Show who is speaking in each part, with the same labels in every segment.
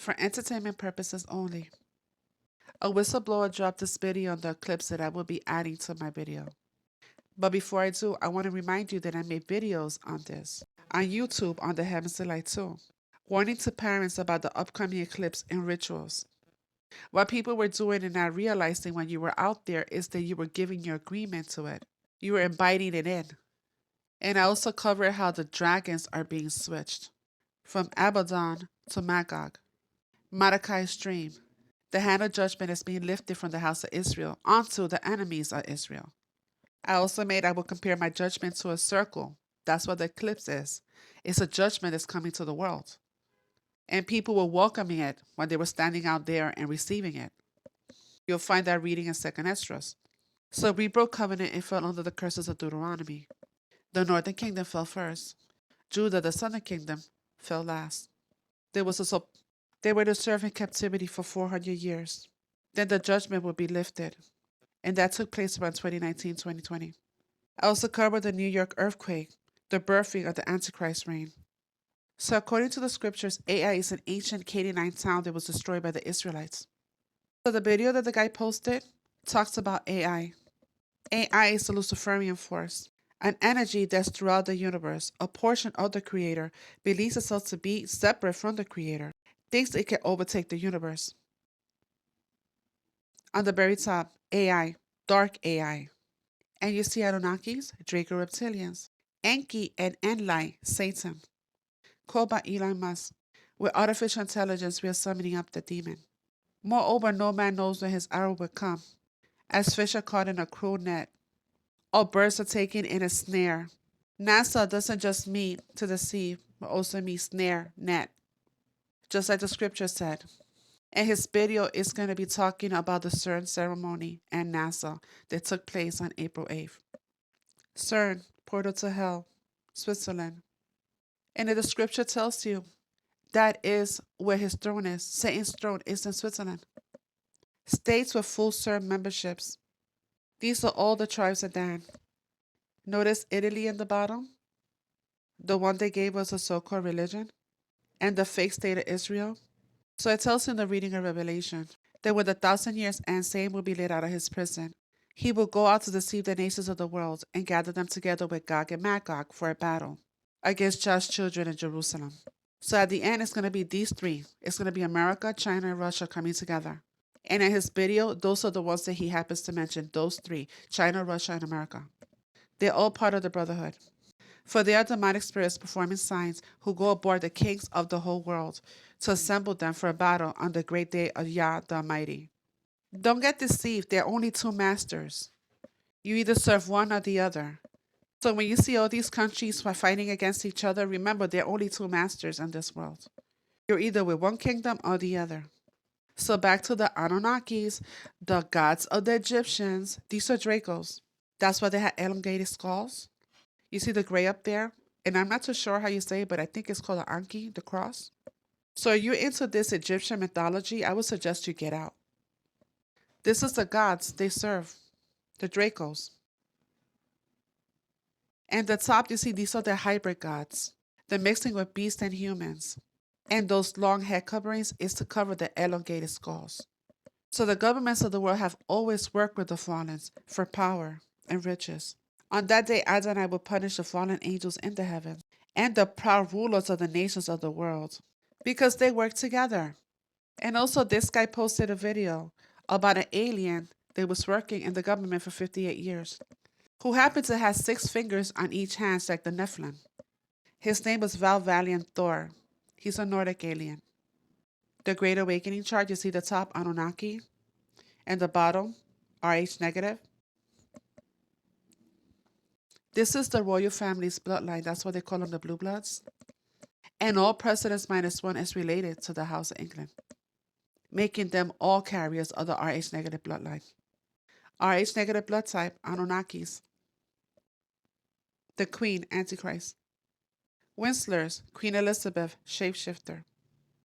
Speaker 1: for entertainment purposes only. A whistleblower dropped this video on the clips that I will be adding to my video. But before I do, I want to remind you that I made videos on this on YouTube on the Heavens Delight too, warning to parents about the upcoming eclipse and rituals. What people were doing and not realizing when you were out there is that you were giving your agreement to it. You were inviting it in. And I also covered how the dragons are being switched from Abaddon to Magog. Mordecai's dream. The hand of judgment is being lifted from the house of Israel onto the enemies of Israel. I will compare my judgment to a circle. That's what the eclipse is. It's a judgment that's coming to the world. And people were welcoming it when they were standing out there and receiving it. You'll find that reading in 2nd Esdras. So we broke covenant and fell under the curses of Deuteronomy. The northern kingdom fell first. Judah, the southern kingdom, fell last. They were to serve in captivity for 400 years. Then the judgment would be lifted. And that took place around 2019-2020. I also covered the New York earthquake, the birthing of the Antichrist reign. So according to the scriptures, Ai is an ancient Canaanite town that was destroyed by the Israelites. So the video that the guy posted talks about AI. AI is the Luciferian force, an energy that's throughout the universe. A portion of the creator believes itself to be separate from the creator, thinks it can overtake the universe. On the very top, AI, dark AI. And you see Anunnakis, Draco reptilians, Enki and Enlil, Satan. Called by Elon Musk. With artificial intelligence, we are summoning up the demon. Moreover, no man knows when his hour will come, as fish are caught in a cruel net, or birds are taken in a snare. NASA doesn't just mean to deceive, but also mean snare, net, just like the scripture said. And his video is going to be talking about the CERN ceremony and NASA that took place on April 8th. CERN, portal to hell, Switzerland. And the scripture tells you that is where his throne is. Satan's throne is in Switzerland. States with full CERN memberships. These are all the tribes of Dan. Notice Italy in the bottom, the one they gave us a so-called religion, and the fake state of Israel. So it tells in the reading of Revelation that when the 1,000 years end, Satan will be let out of his prison. He will go out to deceive the nations of the world and gather them together with Gog and Magog for a battle against God's children in Jerusalem. So at the end, it's going to be these three. It's going to be America, China, and Russia coming together. And in his video, those are the ones that he happens to mention, those three, China, Russia, and America. They're all part of the brotherhood. For they are demonic spirits performing signs who go aboard the kings of the whole world to assemble them for a battle on the great day of Yah the Almighty. Don't get deceived, there are only two masters. You either serve one or the other. So when you see all these countries fighting against each other, remember there are only two masters in this world. You're either with one kingdom or the other. So back to the Anunnakis, the gods of the Egyptians. These are Dracos. That's why they had elongated skulls. You see the gray up there? And I'm not too sure how you say it, but I think it's called an Anki, the cross. So if you're into this Egyptian mythology, I would suggest you get out. This is the gods they serve, the Dracos. And the top, you see, these are the hybrid gods, the mixing with beasts and humans. And those long head coverings is to cover the elongated skulls. So the governments of the world have always worked with the fallen for power and riches. On that day, Adonai will punish the fallen angels in the heavens and the proud rulers of the nations of the world because they work together. And also, this guy posted a video about an alien that was working in the government for 58 years who happened to have 6 fingers on each hand like the Nephilim. His name was Valvaliant Thor. He's a Nordic alien. The Great Awakening chart, you see the top, Anunnaki, and the bottom, RH negative. This is the royal family's bloodline. That's why they call them the Blue Bloods. And all presidents minus one is related to the House of England, making them all carriers of the RH negative bloodline. RH negative blood type, Anunnakis. The Queen, Antichrist. Winslers, Queen Elizabeth, shapeshifter.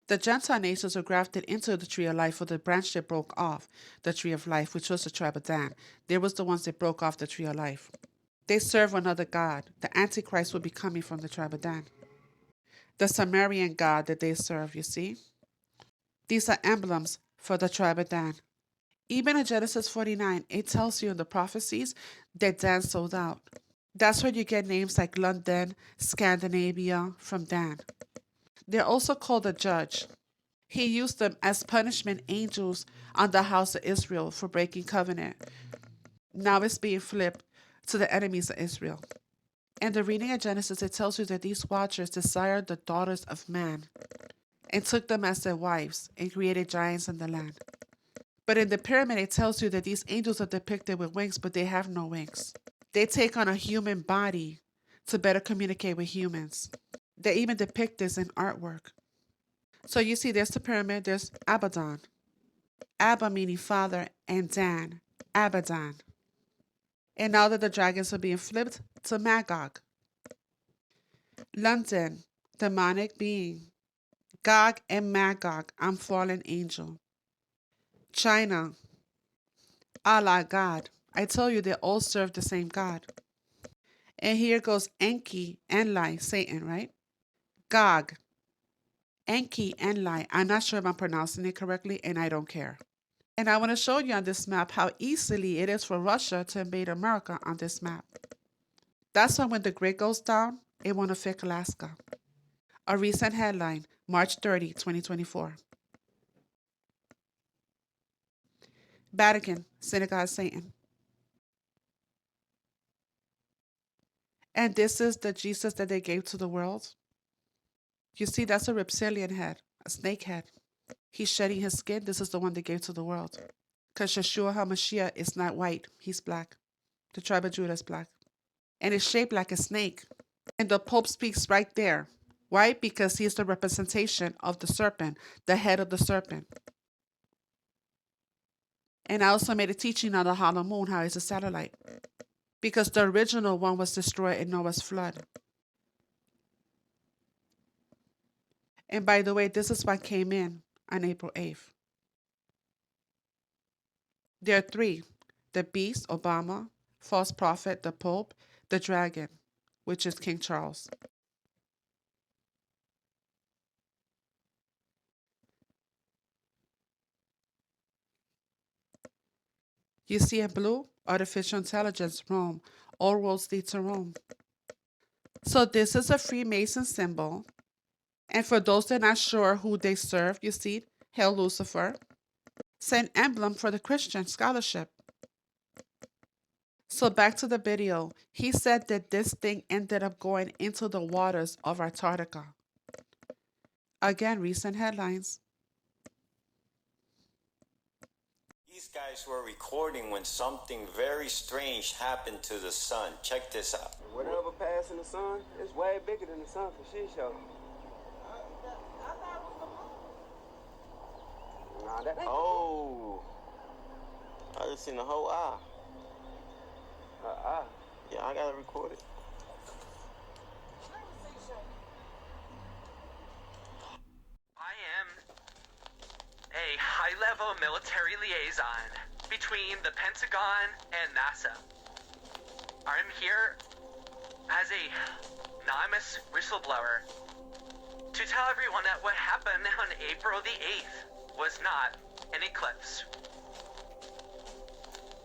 Speaker 1: The Gentile nations were grafted into the tree of life for the branch that broke off the tree of life, which was the tribe of Dan. They was the ones that broke off the tree of life. They serve another god. The Antichrist will be coming from the tribe of Dan. The Sumerian god that they serve, you see? These are emblems for the tribe of Dan. Even in Genesis 49, it tells you in the prophecies that Dan sold out. That's where you get names like London, Scandinavia from Dan. They're also called a judge. He used them as punishment angels on the house of Israel for breaking covenant. Now it's being flipped to the enemies of Israel. In the reading of Genesis, it tells you that these watchers desired the daughters of man and took them as their wives and created giants in the land. But in the pyramid, it tells you that these angels are depicted with wings, but they have no wings. They take on a human body to better communicate with humans. They even depict this in artwork. So you see, there's the pyramid, there's Abaddon. Abba meaning father, and Dan, Abaddon. And now that the dragons are being flipped to Magog. London, demonic being. Gog and Magog, I'm fallen angel. China, Allah, God. I tell you, they all serve the same God. And here goes Enki, Enlil, Satan, right? Gog, Enki, Enlil. I'm not sure if I'm pronouncing it correctly, and I don't care. And I want to show you on this map how easily it is for Russia to invade America on this map. That's why when the grid goes down, it won't affect Alaska. A recent headline, March 30, 2024. Vatican, Synagogue of Satan. And this is the Jesus that they gave to the world. You see, that's a reptilian head, a snake head. He's shedding his skin. This is the one they gave to the world. Because Yeshua HaMashiach is not white. He's black. The tribe of Judah is black. And it's shaped like a snake. And the Pope speaks right there. Why? Because he is the representation of the serpent, the head of the serpent. And I also made a teaching on the hollow moon, how it's a satellite. Because the original one was destroyed in Noah's flood. And by the way, this is what came in on April 8th. There are three: the beast, Obama, false prophet, the Pope, the dragon, which is King Charles. You see in blue, artificial intelligence, Rome. All roads lead to Rome. So this is a Freemason symbol. And for those that are not sure who they serve, you see, Hail Lucifer. It's an emblem for the Christian scholarship. So back to the video. He said that this thing ended up going into the waters of Antarctica. Again, recent headlines.
Speaker 2: These guys were recording when something very strange happened to the sun. Check this out.
Speaker 3: Whatever passing the sun, it's way bigger than the sun for shit show. Nah, that ain't.
Speaker 4: Oh, I just seen the whole eye. Yeah, I gotta record it.
Speaker 5: I am a high-level military liaison between the Pentagon and NASA. I'm here as a anonymous whistleblower to tell everyone that what happened on April the 8th was not an eclipse.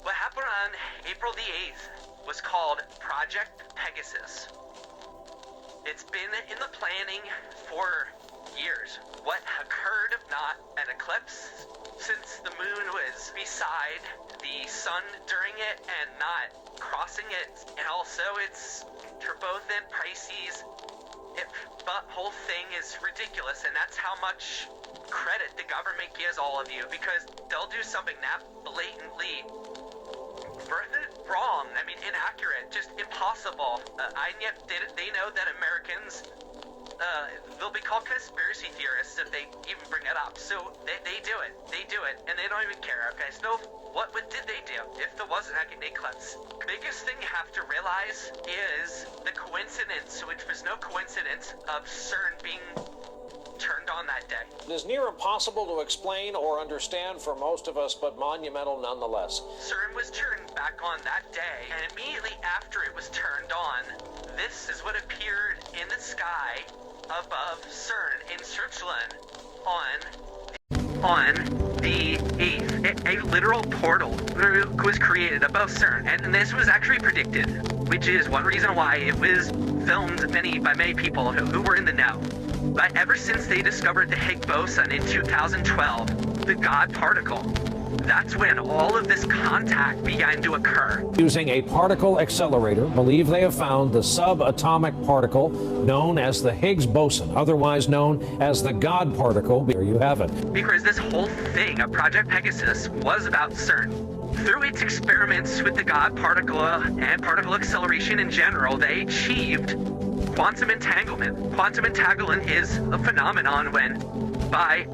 Speaker 5: What happened on April the 8th was called Project Pegasus. It's been in the planning for years. What occurred, not an eclipse, since the moon was beside the sun during it and not crossing it. And also it's for both in Pisces. But whole thing is ridiculous, and that's how much credit the government gives all of you, because they'll do something that blatantly wrong, I mean inaccurate, just impossible. And yet they know that Americans, they'll be called conspiracy theorists if they even bring it up. So they do it, and they don't even care. Okay, so what did they do if there wasn't an eclipse? Biggest thing you have to realize is the coincidence, which was no coincidence, of CERN being turned on that day.
Speaker 6: It is near impossible to explain or understand for most of us, but monumental nonetheless.
Speaker 5: CERN was turned back on that day, and immediately after it was turned on, this is what appeared in the sky above CERN in Switzerland on on the 8th, a literal portal was created above CERN, and this was actually predicted, which is one reason why it was filmed by many people who were in the know. But ever since they discovered the Higgs boson in 2012, the God particle, that's when all of this contact began to occur.
Speaker 6: Using a particle accelerator, believe they have found the subatomic particle known as the Higgs boson, otherwise known as the God particle. There you have it.
Speaker 5: Because this whole thing of Project Pegasus was about CERN. Through its experiments with the God particle and particle acceleration in general, they achieved quantum entanglement. Quantum entanglement is a phenomenon when, by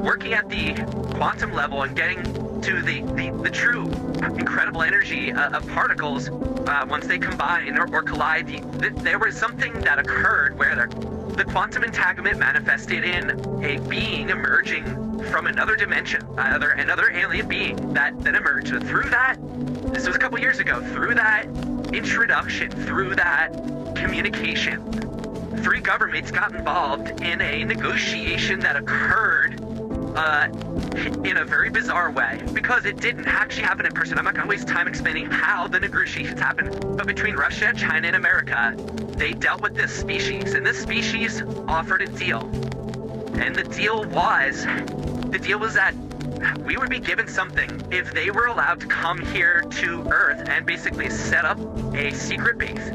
Speaker 5: working at the quantum level and getting to the true incredible energy of particles, once they combine or collide, there was something that occurred where the quantum entanglement manifested in a being emerging from another dimension, another alien being that emerged. Through that, this was a couple years ago, through that introduction, through that communication, 3 governments got involved in a negotiation that occurred in a very bizarre way, because it didn't actually happen in person. I'm not going to waste time explaining how the negotiations happened, but between Russia, China, and America, they dealt with this species, and this species offered a deal. And the deal was that we would be given something if they were allowed to come here to Earth and basically set up a secret base.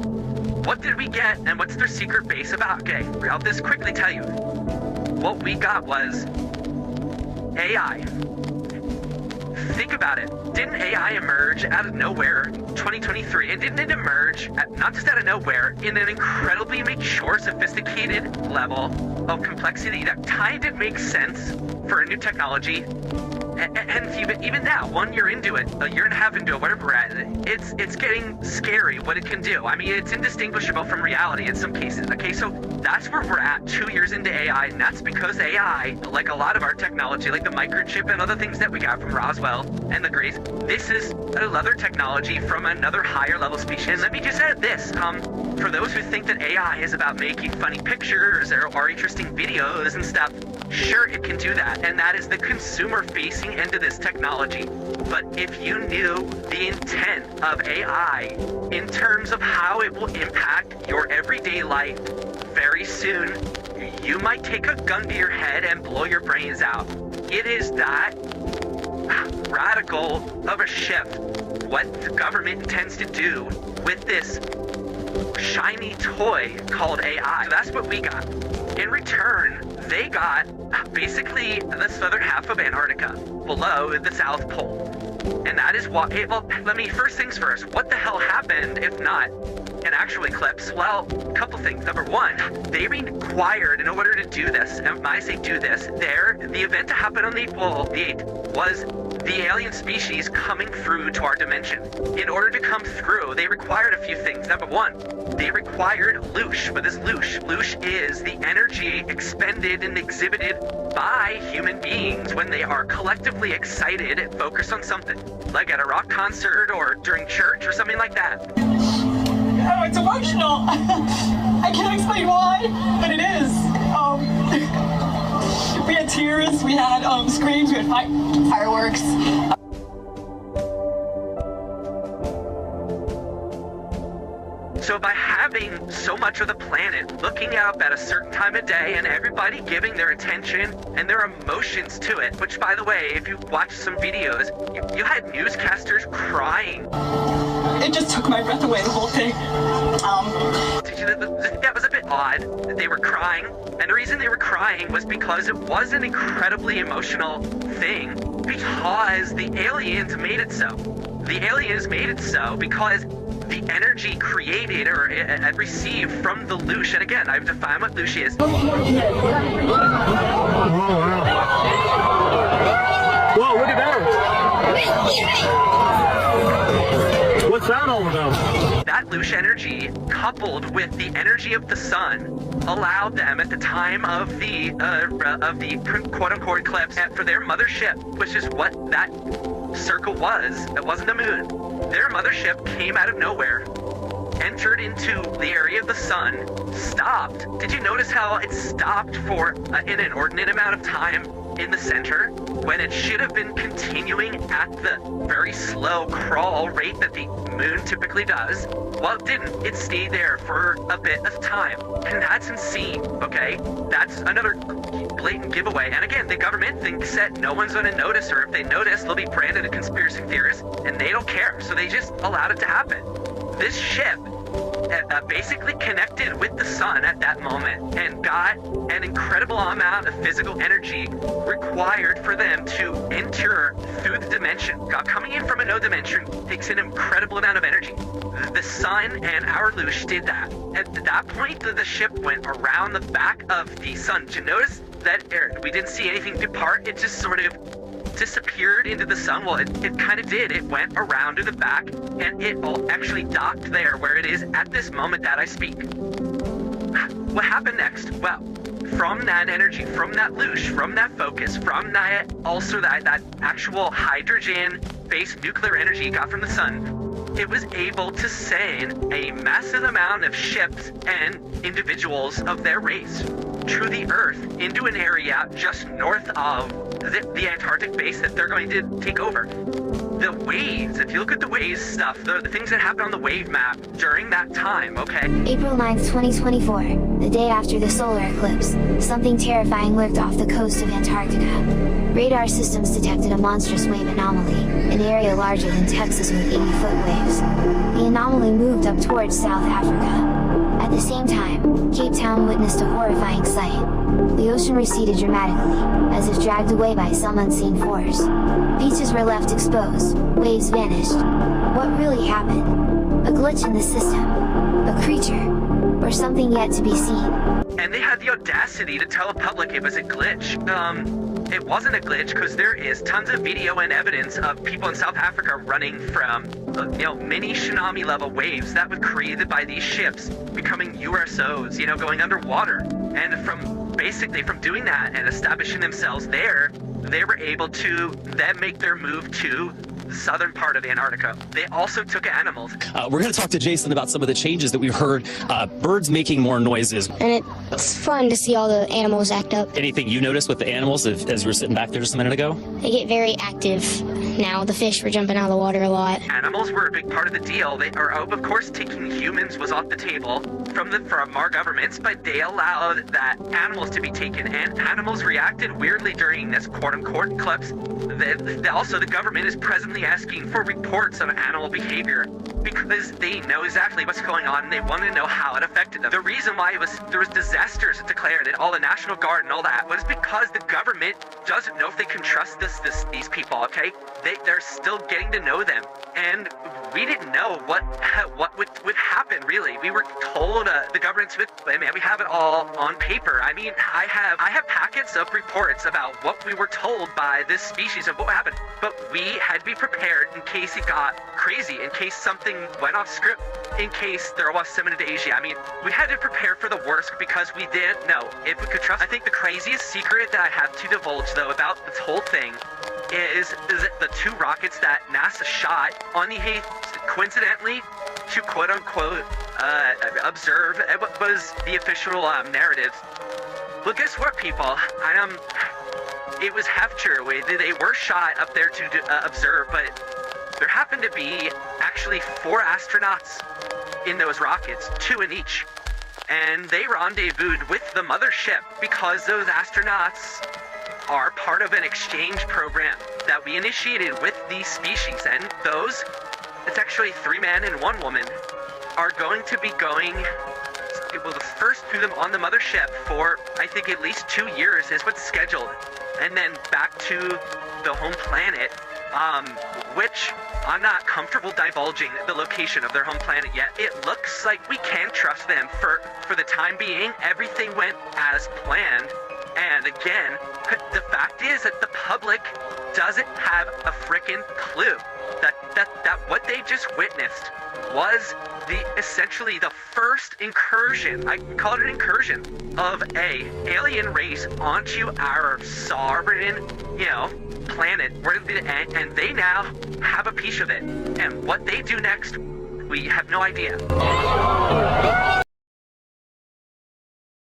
Speaker 5: What did we get, and what's their secret base about? Okay, I'll just quickly tell you. What we got was AI. Think about it. Didn't AI emerge out of nowhere in 2023? And didn't it emerge, not just out of nowhere, in an incredibly mature, sophisticated level of complexity that kind of makes sense for a new technology? And even now, 1 year into it, a year and a half into it, whatever we're at, it's getting scary what it can do. I mean, it's indistinguishable from reality in some cases. Okay, so that's where we're at 2 years into AI, and that's because AI, like a lot of our technology, like the microchip and other things that we got from Roswell and the Grays, this is another technology from another higher level species. And let me just add this, for those who think that AI is about making funny pictures or interesting videos and stuff, sure, it can do that, and that is the consumer-facing end of this technology. But if you knew the intent of AI in terms of how it will impact your everyday life, very soon, you might take a gun to your head and blow your brains out. It is that radical of a shift, what the government intends to do with this shiny toy called AI. That's what we got. In return, they got basically the southern half of Antarctica, below the South Pole. And that is why, well, let me, first things first, what the hell happened if not an actual eclipse? Well, a couple things. Number one, they required, in order to do this, and when I say do this, the event to happen on the 8th was the alien species coming through to our dimension. In order to come through, they required a few things. Number one, they required loosh. What is loosh? Loosh is the energy expended and exhibited by human beings when they are collectively excited and focused on something, like at a rock concert or during church or something like that.
Speaker 7: Oh, it's emotional. I can't explain why, but it is. We had tears, we had screams, we had fireworks.
Speaker 5: So by having so much of the planet looking up at a certain time of day and everybody giving their attention and their emotions to it, which, by the way, if you watch some videos, you had newscasters crying.
Speaker 7: It just took my breath away, the whole thing.
Speaker 5: That was a bit odd that they were crying, and the reason they were crying was because it was an incredibly emotional thing, because the aliens made it so. The aliens made it so because the energy created or received from the loosh, and again, I've defined what loosh is.
Speaker 8: Whoa, look at that! What's that all about?
Speaker 5: That loosh energy, coupled with the energy of the sun, allowed them at the time of the quote-unquote eclipse for their mothership, which is what that circle was. It wasn't the moon. Their mothership came out of nowhere, entered into the area of the sun, stopped. Did you notice how it stopped for an inordinate amount of time in the center? when it should have been continuing at the very slow crawl rate that the moon typically does. Well, it didn't. It stayed there for a bit of time. And that's insane, okay? That's another blatant giveaway. And again, the government thinks that no one's going to notice, or if they notice, they'll be branded a conspiracy theorist, and they don't care. So they just allowed it to happen. This ship basically connected with the sun at that moment and got an incredible amount of physical energy required for them to enter through the dimension. God coming in from a no dimension takes an incredible amount of energy. The sun and our Lush did that. At that point, the ship went around the back of the sun. Did you notice that we didn't see anything depart? It just sort of disappeared into the sun. Well, it kind of did. It went around to the back, and it all actually docked there where it is at this moment that I speak. What happened next? Well, from that energy, from that Lush, from that focus, from that also that actual hydrogen-based nuclear energy it got from the sun, it was able to send a massive amount of ships and individuals of their race to the Earth into an area just north of the Antarctic base that they're going to take over. The waves, if you look at the waves stuff, the things that happened on the wave map during that time, okay?
Speaker 9: April 9th, 2024, the day after the solar eclipse, something terrifying lurked off the coast of Antarctica. Radar systems detected a monstrous wave anomaly, an area larger than Texas with 80-foot waves. The anomaly moved up towards South Africa. At the same time, Cape Town witnessed a horrifying sight. The ocean receded dramatically, as if dragged away by some unseen force. Beaches were left exposed, waves vanished. What really happened? A glitch in the system? A creature? Or something yet to be seen?
Speaker 5: And they had the audacity to tell the public it was a glitch. It wasn't a glitch because there is tons of video and evidence of people in South Africa running from, mini tsunami level waves that were created by these ships becoming USOs, going underwater. And from doing that and establishing themselves there, they were able to then make their move to the southern part of Antarctica. They also took animals.
Speaker 10: We're going to talk to Jason about some of the changes that we've heard. Birds making more noises.
Speaker 9: And it's fun to see all the animals act up.
Speaker 10: Anything you noticed with the animals as you were sitting back there just a minute ago?
Speaker 9: They get very active now. The fish were jumping out of the water a lot.
Speaker 5: Animals were a big part of the deal. They are, of course, taking humans was off the table from our governments, but they allowed that animals to be taken, and animals reacted weirdly during this quote-unquote eclipse. Also, the government is presently asking for reports of animal behavior because they know exactly what's going on and they want to know how it affected them. The reason why there was disasters declared and all the National Guard and all that was because the government doesn't know if they can trust these people, okay? They're still getting to know them, and we didn't know what would happen, really. We were told the government's we have it all on paper. I mean, I have packets of reports about what we were told by this species of what happened, but we had to be prepared in case it got crazy, in case something went off script, in case there was some invasion. I mean, we had to prepare for the worst because we didn't know if we could trust. I think the craziest secret that I have to divulge, though, about this whole thing is that the two rockets that NASA shot on the 8th, coincidentally, to quote-unquote observe what was the official narrative. Well, guess what, people? It was half true. They were shot up there to observe, but there happened to be actually 4 astronauts in those rockets, 2 in each. And they rendezvoused with the mothership because those astronauts are part of an exchange program that we initiated with these species. And it's actually 3 men and 1 woman, are going to be going, the first to them on the mothership for, I think, at least 2 years is what's scheduled. And then back to the home planet, which I'm not comfortable divulging the location of their home planet yet. It looks like we can trust them for the time being. Everything went as planned. And again, the fact is that the public doesn't have a frickin' clue that what they just witnessed was essentially the first incursion, I can call it an incursion, of a alien race onto our sovereign, planet, and they now have a piece of it. And what they do next, we have no idea.